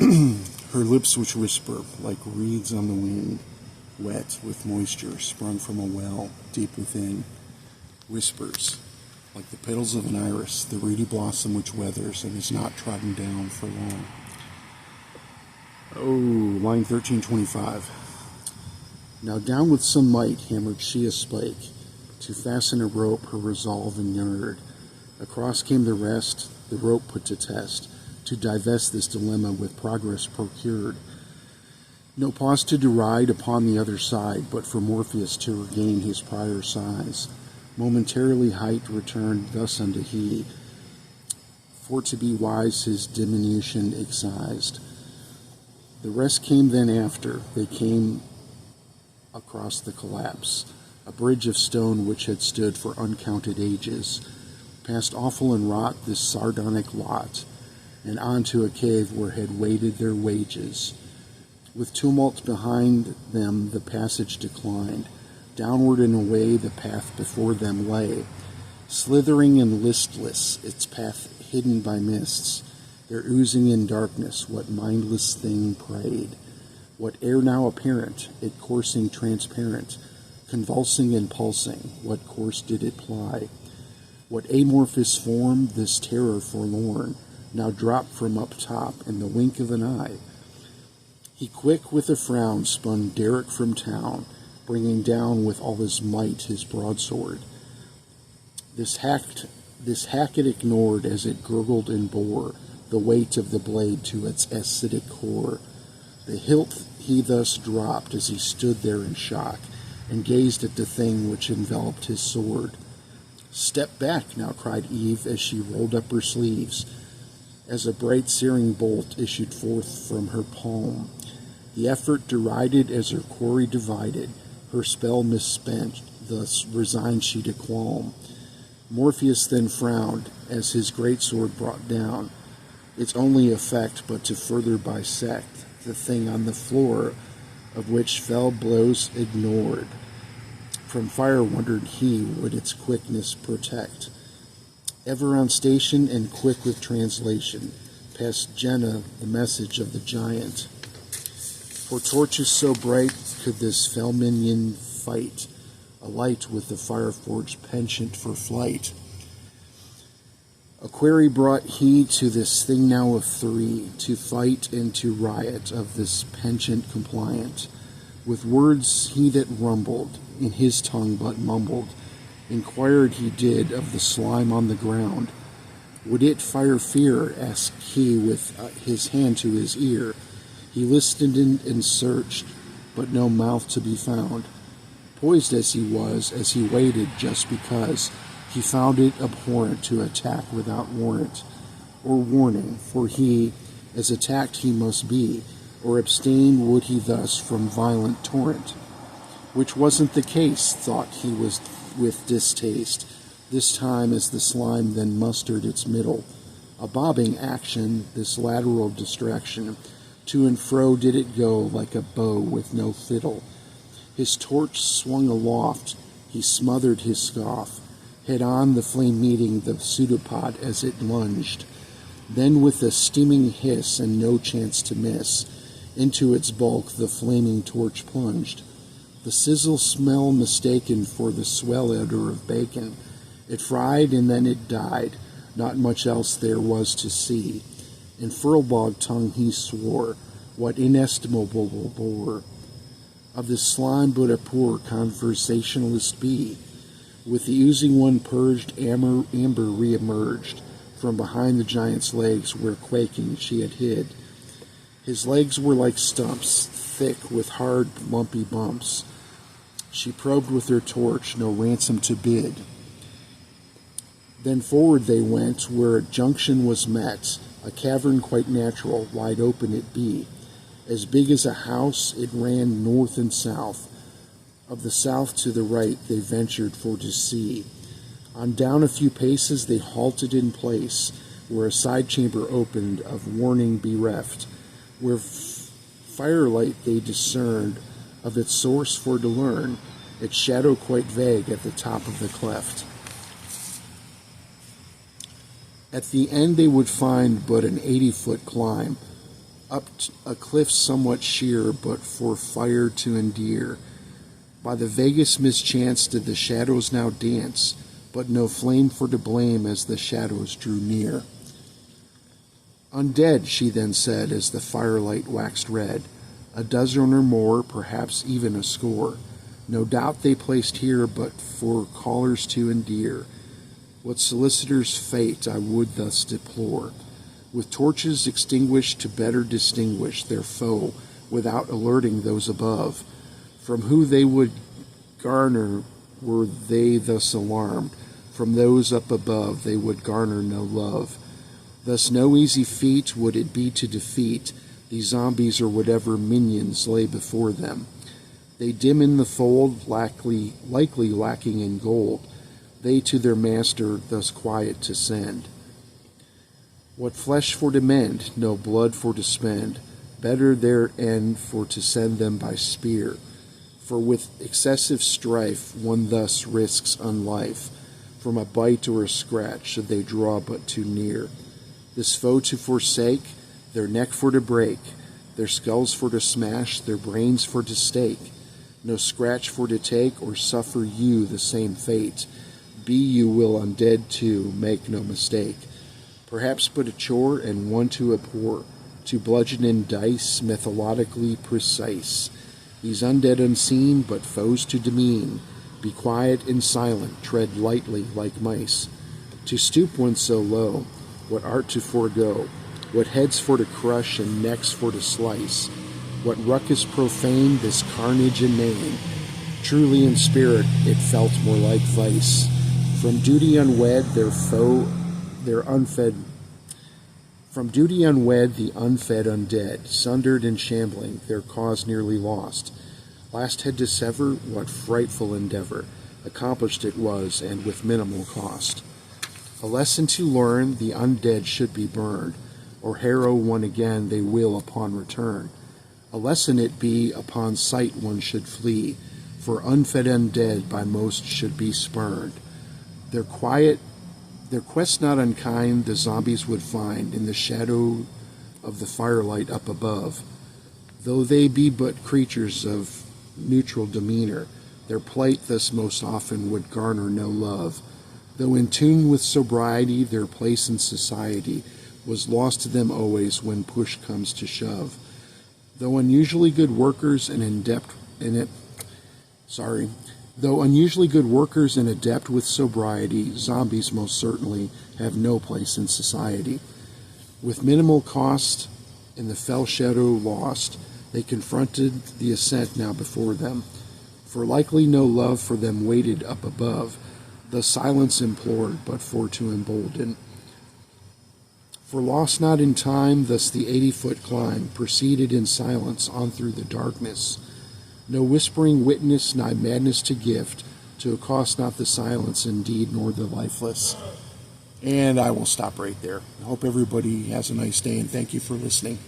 Her lips which whisper like reeds on the wind, wet with moisture sprung from a well deep within, whispers like the petals of an iris, the reedy blossom which weathers and is not trodden down for long. Oh, line 1325. Now down with some might hammered she a spike, to fasten a rope her resolve inured. Across came the rest, the rope put to test, to divest this dilemma with progress procured. No pause to deride upon the other side, but for Morpheus to regain his prior size. Momentarily height returned thus unto he, for to be wise his diminution excised. The rest came then after, they came across the collapse, a bridge of stone which had stood for uncounted ages, past awful and rot this sardonic lot, and on to a cave where had waited their wages. With tumult behind them the passage declined, downward and away the path before them lay, slithering and listless, its path hidden by mists, there oozing in darkness what mindless thing prayed, what ere now apparent, it coursing transparent, convulsing and pulsing, what course did it ply? What amorphous form, this terror forlorn, now dropped from up top in the wink of an eye? He quick with a frown spun derrick from town, bringing down with all his might his broadsword. This hacket ignored as it gurgled and bore the weight of the blade to its acidic core. The hilt he thus dropped as he stood there in shock, and gazed at the thing which enveloped his sword. "Step back now," cried Eve as she rolled up her sleeves, as a bright searing bolt issued forth from her palm. The effort derided as her quarry divided, her spell misspent, thus resigned she to qualm. Morpheus then frowned as his great sword brought down, its only effect but to further bisect the thing on the floor, of which fell blows ignored. From fire wondered he would its quickness protect. Ever on station and quick with translation, passed Jenna the message of the giant. For torches so bright could this fell minion fight, alight with the fire-forged penchant for flight. A query brought he to this thing now of three, to fight and to riot of this penchant compliant. With words he that rumbled, in his tongue but mumbled, inquired he did of the slime on the ground. Would it fire fear? Asked he with his hand to his ear. He listened and searched, but no mouth to be found. Poised as he was, as he waited, just because he found it abhorrent to attack without warrant or warning, for he, as attacked he must be, or abstain would he thus from violent torrent. Which wasn't the case, thought he was with distaste, this time as the slime then mustered its middle. A bobbing action, this lateral distraction, to and fro did it go like a bow with no fiddle. His torch swung aloft, he smothered his scoff, head on the flame meeting the pseudopod as it lunged. Then with a steaming hiss and no chance to miss, into its bulk the flaming torch plunged. The sizzle smell mistaken for the swell odor of bacon. It fried and then it died, not much else there was to see. In furlbog tongue he swore, what inestimable bore of this slime but a poor conversationalist be. With the oozing one purged, amber re-emerged from behind the giant's legs where quaking she had hid. His legs were like stumps, thick with hard, lumpy bumps. She probed with her torch, no ransom to bid. Then forward they went, where a junction was met, a cavern quite natural, wide open it be. As big as a house, it ran north and south. Of the south to the right they ventured for to see. On down a few paces they halted in place, where a side chamber opened, of warning bereft, where firelight they discerned of its source for to learn, its shadow quite vague at the top of the cleft. At the end they would find but an 80-foot climb, a cliff somewhat sheer, but for fire to endear. By the vaguest mischance did the shadows now dance, but no flame for to blame as the shadows drew near. Undead, she then said, as the firelight waxed red, a dozen or more, perhaps even a score. No doubt they placed here but for callers to endear. What solicitor's fate I would thus deplore, with torches extinguished to better distinguish their foe without alerting those above, from who they would garner were they thus alarmed. From those up above they would garner no love. Thus no easy feat would it be to defeat these zombies or whatever minions lay before them. They dim in the fold, likely lacking in gold, they to their master thus quiet to send. What flesh for to mend, no blood for to spend, better their end for to send them by spear. For with excessive strife one thus risks unlife, from a bite or a scratch should they draw but too near. This foe to forsake, their neck for to break, their skulls for to smash, their brains for to stake. No scratch for to take, or suffer you the same fate. Be you will undead too, make no mistake. Perhaps but a chore and one to abhor, to bludgeon in dice, methodically precise. These undead unseen, but foes to demean. Be quiet and silent, tread lightly like mice. To stoop one so low, what art to forego? What heads for to crush and necks for to slice? What ruckus profane this carnage in name? Truly in spirit it felt more like vice. From duty unwed their foe, their unfed. From duty unwed the unfed undead, sundered and shambling, their cause nearly lost. Last head to sever, what frightful endeavor! Accomplished it was, and with minimal cost. A lesson to learn, the undead should be burned, or harrow one again they will upon return. A lesson it be, upon sight one should flee, for unfed undead by most should be spurned. Their quest not unkind the zombies would find in the shadow of the firelight up above. Though they be but creatures of neutral demeanor, their plight thus most often would garner no love. Though in tune with sobriety, their place in society was lost to them always when push comes to shove. Though unusually good workers and adept with sobriety, zombies most certainly have no place in society. With minimal cost in the fell shadow lost, they confronted the ascent now before them. For likely no love for them waited up above, the silence implored but for to embolden. For lost not in time, thus the 80-foot climb proceeded in silence on through the darkness. No whispering witness, nigh madness to gift, to accost not the silence indeed, nor the lifeless. And I will stop right there. I hope everybody has a nice day, and thank you for listening.